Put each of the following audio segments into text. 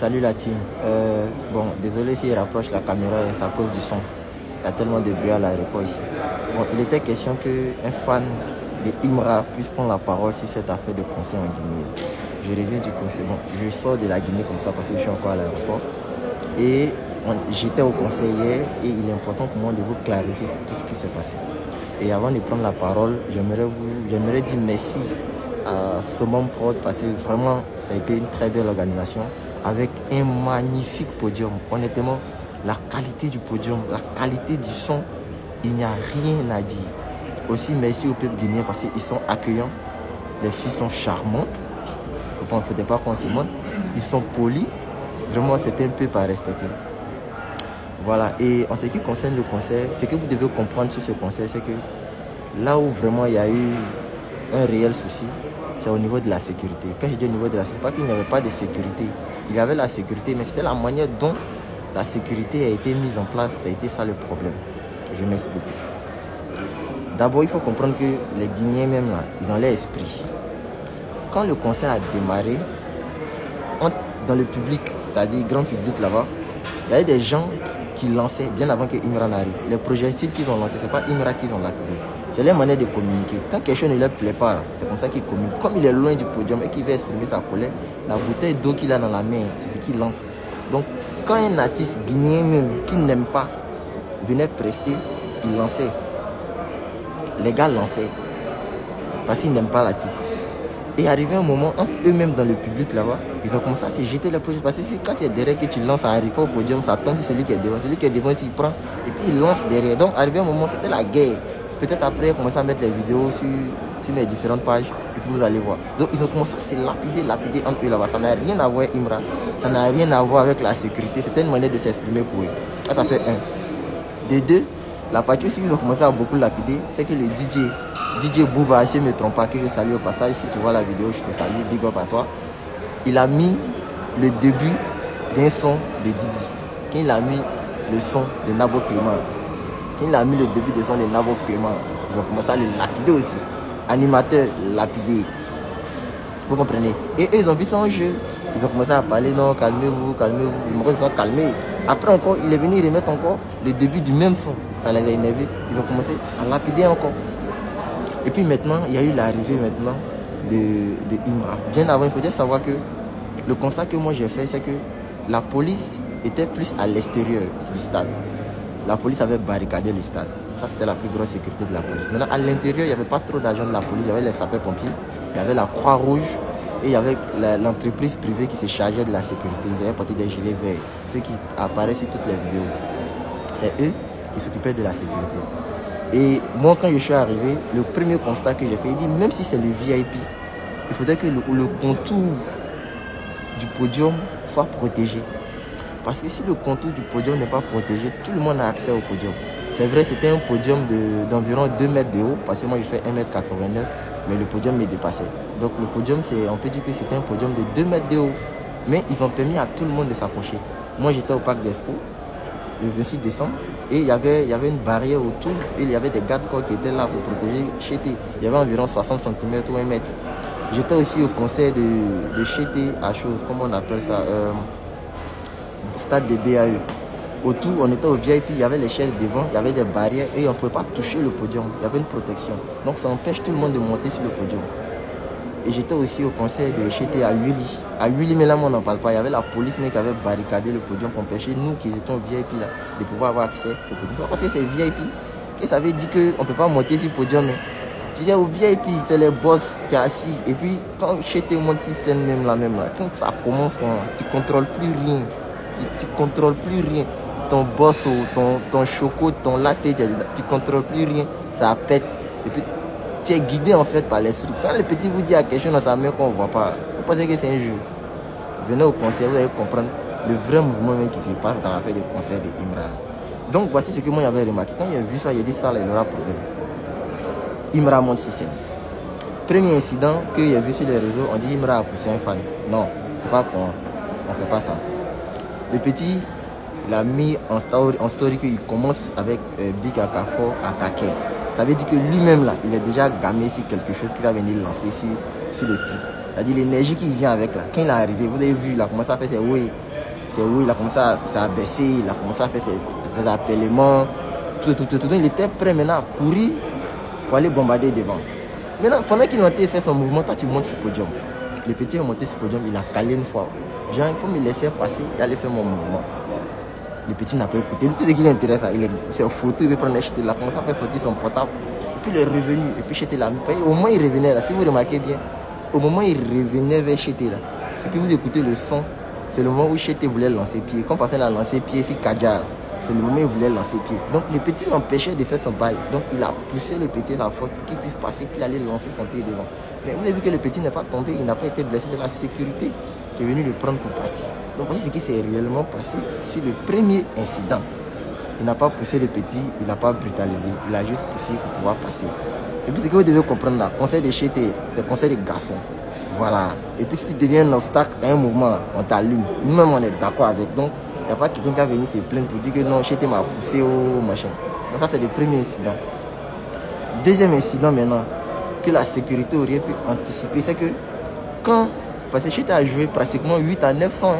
Salut la team. Bon, désolé s'il rapproche la caméra, c'est à cause du son. Il y a tellement de bruit à l'aéroport ici. Bon, il était question qu'un fan de Imra puisse prendre la parole sur cette affaire de concert en Guinée. Je reviens du concert. Bon, je sors de la Guinée comme ça parce que je suis encore à l'aéroport. Et j'étais au concert hier et il est important pour moi de vous clarifier tout ce qui s'est passé. Et avant de prendre la parole, j'aimerais dire merci à Summum Prod parce que vraiment, ça a été une très belle organisation avec un magnifique podium. Honnêtement, la qualité du podium, la qualité du son, il n'y a rien à dire. Aussi, merci au peuple guinéen parce qu'ils sont accueillants. Les filles sont charmantes. Il ne faudrait pas qu'on se montre. Ils sont polis. Vraiment, c'était un peu à respecter. Voilà. Et en ce qui concerne le concert, ce que vous devez comprendre sur ce concert, c'est que là où vraiment il y a eu un réel souci, c'est au niveau de la sécurité. Quand je dis au niveau de la sécurité, pas qu'il n'y avait pas de sécurité. Il y avait la sécurité, mais c'était la manière dont la sécurité a été mise en place. Ça a été ça le problème. Je m'explique. D'abord, il faut comprendre que les Guinéens même là, ils ont l'esprit. Quand le concert a démarré, dans le public, c'est-à-dire grand public là-bas, il y avait des gens qui lançaient bien avant que Imra n'arrive. Les projectiles qu'ils ont lancés, ce n'est pas Imra qu'ils ont lancé. C'est leur manière de communiquer. Quand quelque chose ne leur plaît pas, c'est comme ça qu'il communique. Comme il est loin du podium et qu'il veut exprimer sa colère, la bouteille d'eau qu'il a dans la main, c'est ce qu'il lance. Donc, quand un artiste guinéen même, qui n'aime pas, venait prester, il lançait. Les gars lançaient. Parce qu'ils n'aiment pas l'artiste. Et arrivé un moment, entre eux-mêmes dans le public là-bas, ils ont commencé à se jeter les projets. Parce que quand tu es derrière, que tu lances, ça arrive pas au podium, ça tombe sur celui qui est devant. Celui qui est devant, s'il prend, et puis il lance derrière. Donc, arrivé un moment, c'était la guerre. Peut-être après, ils ont commencé à mettre les vidéos sur mes différentes pages, et puis vous allez voir. Donc, ils ont commencé à se lapider entre eux là-bas. Ça n'a rien à voir avec Imra, ça n'a rien à voir avec la sécurité. C'était une manière de s'exprimer pour eux. Ça fait un. De deux, la partie aussi, ils ont commencé à beaucoup lapider, c'est que le DJ Bouba, si je ne me trompe pas, que je salue au passage, si tu vois la vidéo, je te salue, big up à toi. Il a mis le début d'un son de Didi. Quand il a mis le son de Nabo Clément, quand il a mis le début du son de Nabo Clément, ils ont commencé à le lapider aussi. Animateur lapidé. Vous comprenez? Et eux, ils ont vu ça en jeu. Ils ont commencé à parler, non, calmez-vous, calmez-vous. Ils sont calmés. Après encore, il est venu remettre encore le début du même son. Ça les a énervés. Ils ont commencé à lapider encore. Et puis maintenant, il y a eu l'arrivée maintenant de Imra. Bien avant, il faut dire savoir que le constat que moi j'ai fait, c'est que la police était plus à l'extérieur du stade. La police avait barricadé le stade. Ça, c'était la plus grosse sécurité de la police. Maintenant, à l'intérieur, il n'y avait pas trop d'agents de la police. Il y avait les sapeurs-pompiers, il y avait la Croix-Rouge et il y avait l'entreprise privée qui se chargeait de la sécurité. Ils avaient porté des gilets verts, ceux qui apparaissent sur toutes les vidéos. C'est eux qui s'occupaient de la sécurité. Et moi, quand je suis arrivé, le premier constat que j'ai fait, il dit, même si c'est le VIP, il faudrait que le contour du podium soit protégé. Parce que si le contour du podium n'est pas protégé, tout le monde a accès au podium. C'est vrai, c'était un podium d'environ 2 mètres de haut, parce que moi je fais 1,89 m, mais le podium me dépassait. Donc le podium, on peut dire que c'était un podium de 2 mètres de haut. Mais ils ont permis à tout le monde de s'approcher. Moi j'étais au parc d'Expo, le 26 décembre, et il y avait une barrière autour, et il y avait des gardes-corps qui étaient là pour protéger Chété. Il y avait environ 60 cm ou 1 mètre. J'étais aussi au concert de Chété à chose, comment on appelle ça, stade de BAE. Autour, on était au VIP, il y avait les chaises devant, il y avait des barrières et on ne pouvait pas toucher le podium. Il y avait une protection. Donc ça empêche tout le monde de monter sur le podium. Et j'étais aussi au concert de Chété à Luli. À Luli, mais là, on n'en parle pas. Il y avait la police qui avait barricadé le podium pour empêcher nous qui étions VIP là, de pouvoir avoir accès au podium. Parce que c'est VIP. Et ça veut dire qu'on ne peut pas monter sur le podium. Mais tu es au VIP, c'est les boss qui sont assis. Et puis quand Chété monte sur scène même là, quand ça commence, tu ne contrôles plus rien. Tu ne contrôles plus rien. Ton boss, ton choco, ton latte, tu ne contrôles plus rien. Ça pète. Et puis tu es guidé en fait par l'esprit. Quand le petit vous dit à quelque chose dans sa main qu'on ne voit pas, vous pensez que c'est un jeu. Venez au concert, vous allez comprendre le vrai mouvement qui se passe dans l'affaire du concert de Imra. Donc voici ce que moi j'avais remarqué. Quand j'ai vu ça, j'ai dit ça, il y aura problème. Imra monte sur scène. Premier incident que j'ai vu sur les réseaux, on dit Imra a poussé un fan. Non, c'est pas qu'on ne fait pas ça. Le petit, il a mis en story qu'il commence avec Big Akafo à Kaké. Ça veut dire que lui-même là, il est déjà gamé sur quelque chose qui va venir lancer sur le type. C'est-à-dire l'énergie qui vient avec là. Quand il est arrivé, vous avez vu, il a commencé à faire ses oui. C'est où il a commencé à baisser, il a commencé à faire ses appellement, tout. Donc il était prêt maintenant à courir pour aller bombarder devant. Maintenant, pendant qu'il montait fait son mouvement, toi tu montes sur le podium. Le petit est monté sur le podium, il a calé une fois. Genre, il faut me laisser passer et aller faire mon mouvement. Le petit n'a pas écouté. Tout ce qui l'intéresse, il s'est foutu, il veut prendre l'acheter. Il a commencé à faire sortir son portable. Puis il est revenu. Et puis Chété là. Au moment où il revenait là, si vous remarquez bien, au moment où il revenait vers Chété là, et puis vous écoutez le son, c'est le moment où Chété voulait lancer pied. Comme Facen a lancé pied, c'est Kadjar. C'est le moment où il voulait lancer pied. Donc le petit l'empêchait de faire son bail. Donc il a poussé le petit à la force pour qu'il puisse passer, puis aller lancer son pied devant. Mais vous avez vu que le petit n'est pas tombé, il n'a pas été blessé. C'est la sécurité qui est venue le prendre pour partir. Donc voici ce qui s'est réellement passé sur le premier incident. Il n'a pas poussé le petit, il n'a pas brutalisé, il a juste poussé pour pouvoir passer. Et puis ce que vous devez comprendre là, conseil de Chété, c'est conseil des garçons. Voilà. Et puis si tu deviens un obstacle à un mouvement, on t'allume. Nous-mêmes on est d'accord avec. Donc il n'y a pas quelqu'un qui va venir se plaindre pour dire que non, Chété m'a poussé au machin. Donc ça c'est le premier incident. Deuxième incident maintenant, que la sécurité aurait pu anticiper, c'est que quand, parce que Chété a joué pratiquement 8 à 900, hein,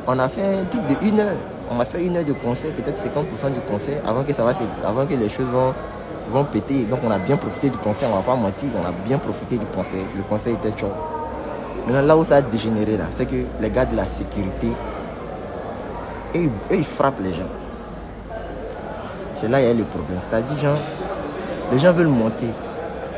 on a fait un truc de 1 heure. On a fait 1 heure de concert, peut-être 50% du concert, avant que les choses vont péter. Donc on a bien profité du concert, on ne va pas mentir, on a bien profité du concert. Le concert était chaud. Maintenant là où ça a dégénéré, c'est que les gars de la sécurité, eux, ils frappent les gens. C'est là qu'il y a le problème. C'est-à-dire, genre, les gens veulent monter.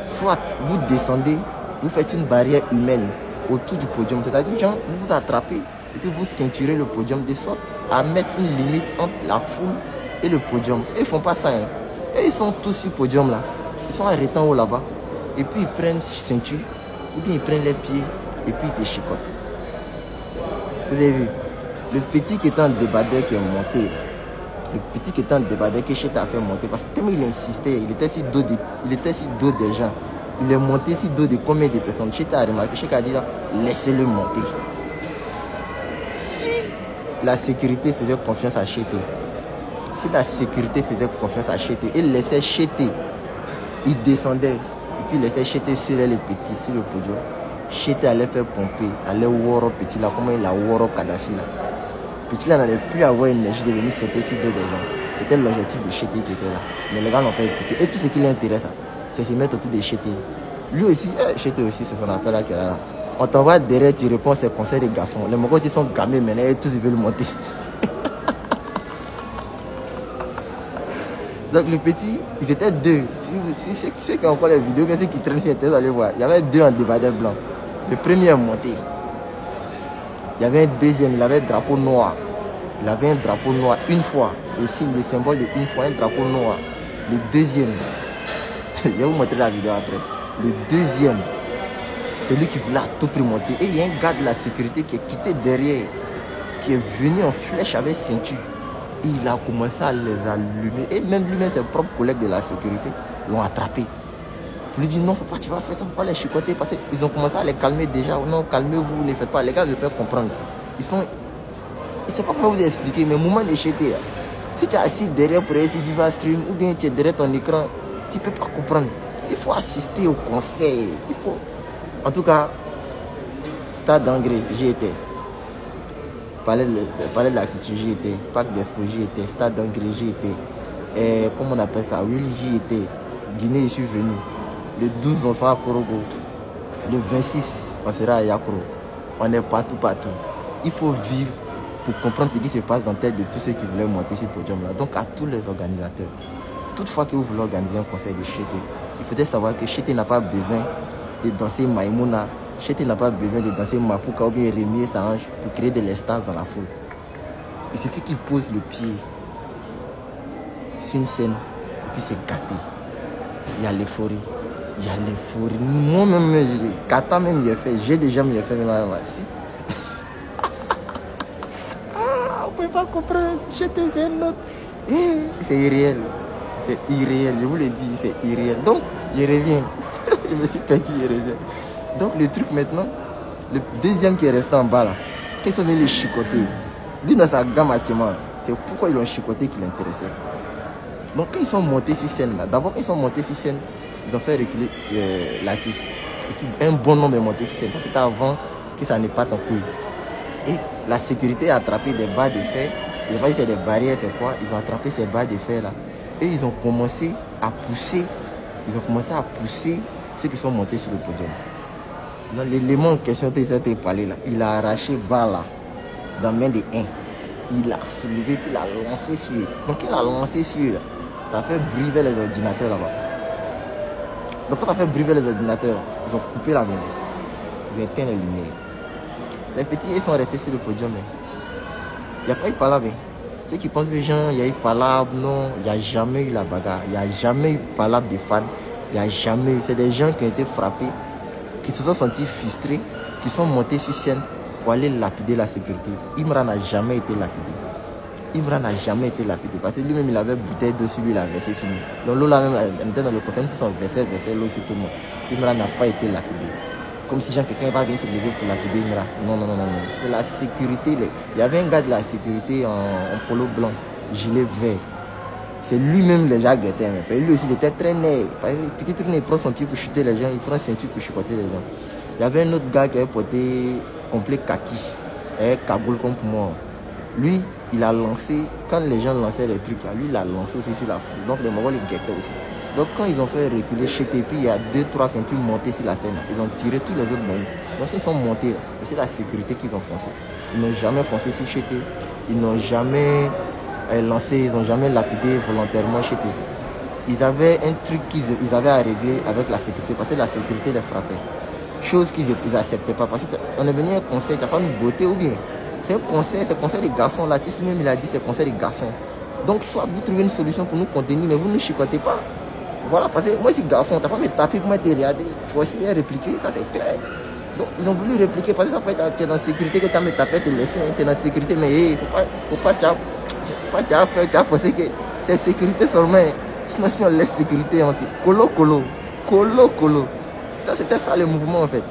Soit vous descendez, vous faites une barrière humaine autour du podium. C'est-à-dire, genre, vous vous attrapez et puis vous ceinturez le podium de sorte à mettre une limite entre la foule et le podium. Et ils ne font pas ça. Hein. Et ils sont tous sur le podium là. Ils sont arrêtés en haut là-bas. Et puis ils prennent ceinture, ou bien ils prennent les pieds et puis ils te chicotent. Vous avez vu? Le petit qui était en débardeur qui est monté. Le petit qui était en débardeur que Chété a fait monter. Parce que tellement il insistait, il était sur le dos des gens. Il est monté sur le dos de combien de personnes? Chété a remarqué, Chété a dit là, laissez-le monter. Si la sécurité faisait confiance à Chété, si la sécurité faisait confiance à Chété et laissait Chété, il descendait et puis il laissait Chété sur les petits, sur le podium, Chété allait faire pomper, allait voir au petit là, comment il a voir au Kadhafi là. Petit là n'allait plus avoir énergie de venir sauter sur deux des gens. C'était l'objectif de Chété qui était là. Mais les gars n'ont pas écouté. Et tout ce qui l'intéresse, c'est se mettre autour de Chété. Lui aussi, Chété aussi, c'est son affaire là qui est là. On t'envoie derrière, tu réponds à ses conseils des garçons. Les Mogos ils sont gamés maintenant et tous ils veulent monter. Donc le petit, ils étaient deux. Si ceux qui ont encore les vidéos, mais ceux qui traînent sur Internet, vous allez voir. Il y avait deux en débardeur blanc. Le premier est monté. Il y avait un deuxième, il avait un drapeau noir. Il avait un drapeau noir une fois. Le signe, le symbole de une fois, un drapeau noir. Le deuxième, je vais vous montrer la vidéo après. Le deuxième, c'est lui qui voulait à tout prix monter. Et il y a un gars de la sécurité qui est quitté derrière, qui est venu en flèche avec ceinture. Et il a commencé à les allumer. Et même lui-même, ses propres collègues de la sécurité l'ont attrapé. Il lui dit non, faut pas, tu vas faire ça, faut pas les chicoter parce qu'ils ont commencé à les calmer déjà. Non, calmez-vous, ne faites pas. Les gars ne peuvent comprendre. Ils sont. Je ne sais pas comment vous expliquer, mais moment de Chété. Si tu es assis derrière pour essayer de vivre un stream ou bien tu es derrière ton écran, tu ne peux pas comprendre. Il faut assister au conseil. Il faut. En tout cas, Stade d'Engrée, j'y étais. Palais de la culture, j'y étais. Parc d'Expo, j'y étais. Stade d'Engrée, j'y étais. Comment on appelle ça? Oui, j'y étais. Guinée, je suis venu. Le 12, on sera à Korogo. Le 26, on sera à Yakoro. On est partout. Il faut vivre pour comprendre ce qui se passe dans la tête de tous ceux qui voulaient monter sur le podium là. Donc à tous les organisateurs, toutefois que vous voulez organiser un conseil de Chété, il faudrait savoir que Chété n'a pas besoin de danser Maïmouna. Chété n'a pas besoin de danser Mapuka ou bien Rémi et Sarange pour créer de l'espace dans la foule. Il suffit qu'il pose le pied sur une scène et puis c'est gâté. Il y a l'euphorie. Il y a l'euphorie. Moi-même, Kata même y a fait. J'ai déjà m'y fait. On ne peut pas comprendre. J'étais un autre. C'est irréel. C'est irréel. Je vous le dis, c'est irréel. Donc, il revient. Je me suis perdu, il revient. Donc, le truc maintenant, le deuxième qui est resté en bas là, ils sont venus le chicoter. Lui, dans sa gamme actuellement, c'est pourquoi ils l'ont chicoté qui l'intéressait. Donc, quand ils sont montés sur scène là, d'abord, quand ils sont montés sur scène, ils ont fait reculer l'artiste. Et puis un bon nombre est monté sur scène. Ça c'était avant que ça n'ait pas en couille. Et la sécurité a attrapé des barres de fer. Je ne sais pas si c'est des barrières, c'est quoi. Ils ont attrapé ces barres de fer là. Et ils ont commencé à pousser. Ils ont commencé à pousser ceux qui sont montés sur le podium. L'élément en question, tu sais, parlé là. Il a arraché barre là, dans la main des 1. Il l'a soulevé, puis il l'a lancé sur eux. Donc il a lancé sur eux. Ça fait briver les ordinateurs là-bas. Donc quand ça fait briver les ordinateurs, ils ont coupé la musique. Ils ont éteint les lumières. Les petits, ils sont restés sur le podium. Il n'y a pas eu palabre. Ceux qui pensent que les gens, il y a eu palabre, non, il n'y a jamais eu la bagarre. Il n'y a jamais eu palabre des fans. Il n'y a jamais eu. C'est des gens qui ont été frappés, qui se sont sentis frustrés, qui sont montés sur scène pour aller lapider la sécurité. Imran n'a jamais été lapidé. Imran n'a jamais été lapidé. Parce que lui-même, il avait bouteille d'eau sur lui, il a versé sur lui. Donc l'eau là même, on était dans le coffre, tous sont versés l'eau sur tout le monde. Imran n'a pas été lapidé. Comme si quelqu'un va venir se lever pour lapider Imran. Non, non, non, non. C'est la sécurité. Il y avait un gars de la sécurité en polo blanc, gilet vert. C'est lui-même les gens guettaient. Lui aussi, il était très net. Petit truc, il prend son pied pour chuter les gens, il prend une ceinture pour chicoter les gens. Il y avait un autre gars qui avait porté complet kaki, cagoule comme pour moi. Lui, il a lancé, quand les gens lançaient les trucs là, lui, il a lancé aussi sur la foule. Donc les Mongols, ils guettaient aussi. Donc quand ils ont fait reculer Chété, puis il y a 2-3 qui ont pu monter sur la scène. Ils ont tiré tous les autres moyens. Donc ils sont montés. Et c'est la sécurité qu'ils ont foncé. Ils n'ont jamais foncé sur Chété. Ils n'ont jamais lancé, ils n'ont jamais lapidé volontairement Chété. Ils avaient un truc qu'ils avaient à régler avec la sécurité, parce que la sécurité les frappait. Chose qu'ils n'acceptaient pas. Parce qu'on est venu à un concert, il n'y a pas une beauté ou bien. C'est un concert, c'est un concert des garçons. L'artiste même, il a dit c'est un concert des garçons. Donc soit vous trouvez une solution pour nous contenir, mais vous ne chicotez pas. Voilà, parce que moi, je suis garçon, tu n'as pas me taper pour me regarder. Il faut aussi répliquer, ça c'est clair. Donc, ils ont voulu répliquer parce que ça peut être tu es dans la sécurité, que tu as me tapé, tu laissé, tu es dans la sécurité, mais il faut pas tu as pensé que c'est sécurité seulement. Sinon, si on laisse sécurité, on colo. Ça, c'était ça le mouvement en fait.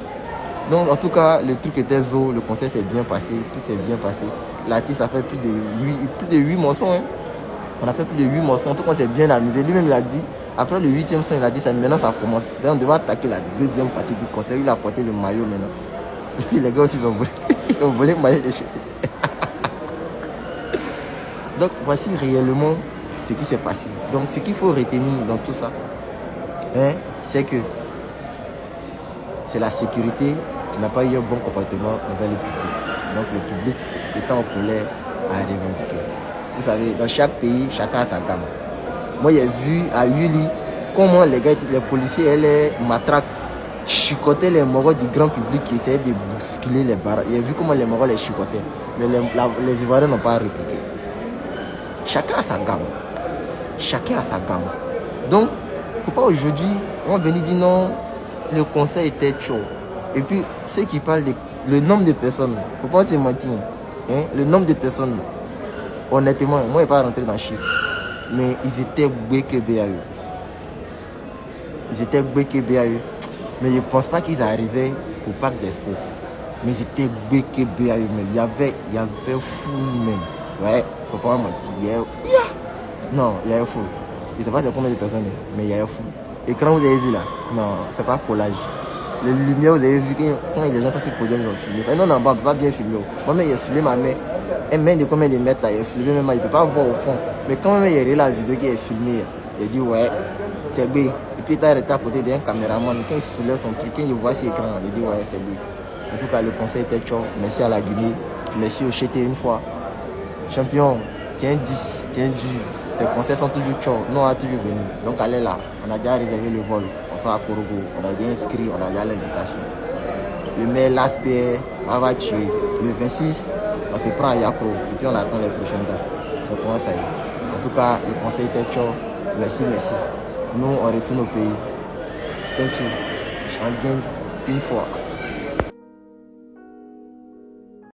Donc, en tout cas, le truc était zo, le concert s'est bien passé, tout s'est bien passé. L'artiste a fait plus de 8 morceaux. Hein. On a fait plus de 8 morceaux, en tout cas, on s'est bien amusé. Lui-même, il a dit. Après le 8e son, il a dit ça, maintenant ça commence. Là, on devait attaquer la deuxième partie du concert. Il a porté le maillot maintenant. Et puis les gars aussi, ils ont volé le maillot de Chété. Donc voici réellement ce qui s'est passé. Donc ce qu'il faut retenir dans tout ça, hein, c'est que c'est la sécurité qui n'a pas eu un bon comportement envers le public. Donc le public étant en colère à revendiquer. Vous savez, dans chaque pays, chacun a sa gamme. Moi, j'ai vu à Yuli comment les policiers et les matraques chicotaient les Mongols du grand public qui essayaient de bousculer les barres. J'ai vu comment les Mongols les chicotaient. Mais les Ivoiriens n'ont pas répliqué. Chacun a sa gamme. Chacun a sa gamme. Donc, il ne faut pas aujourd'hui, on va venir dire non, le concert était chaud. Et puis, ceux qui parlent de le nombre de personnes, il ne faut pas se mentir. Hein, le nombre de personnes, honnêtement, moi, je ne vais pas rentrer dans le chiffre. Mais ils étaient BKBAE. Ils étaient BKBAE. Mais je ne pense pas qu'ils arrivaient au parc d'Expo. Mais ils étaient BKBAE. Mais il y avait fou même. Ouais, faut pas mentir. Non, il y avait fou. Je ne sais pas de combien de personnes, mais il y avait fou. Et quand vous avez vu là, non, c'est pas collage. Les lumières, vous avez vu quand les gens sont sur le podium, ils ont filmé. Non, on ne peut pas bien filmer. Moi-même, j'ai filmé ma main. Elle main de combien de mètres là, il a soulevé même, il ne peut pas voir au fond. Mais quand même il y a la vidéo qui est filmée, il a dit ouais, c'est B. Et puis il a arrêté à côté d'un caméraman, quand il soulève son truc, quand il voit sur l'écran, il dit ouais, c'est B. En tout cas, le conseil était chaud. Merci à la Guinée, merci au Chété une fois. Champion, tiens 10, tiens dur. Tes conseils sont toujours chaud, nous on a toujours venu. Donc allez là, on a déjà réservé le vol, on sera à Korogo, on a déjà inscrit, on a déjà l'invitation. Le maire l'aspect, on va tuer. Le 26, on se prend à Yakro et puis on attend les prochaines dates. C'est comment ça y est. En tout cas, le conseil était chaud. Merci. Nous, on retourne au pays. Thank you. J'en gagne une fois.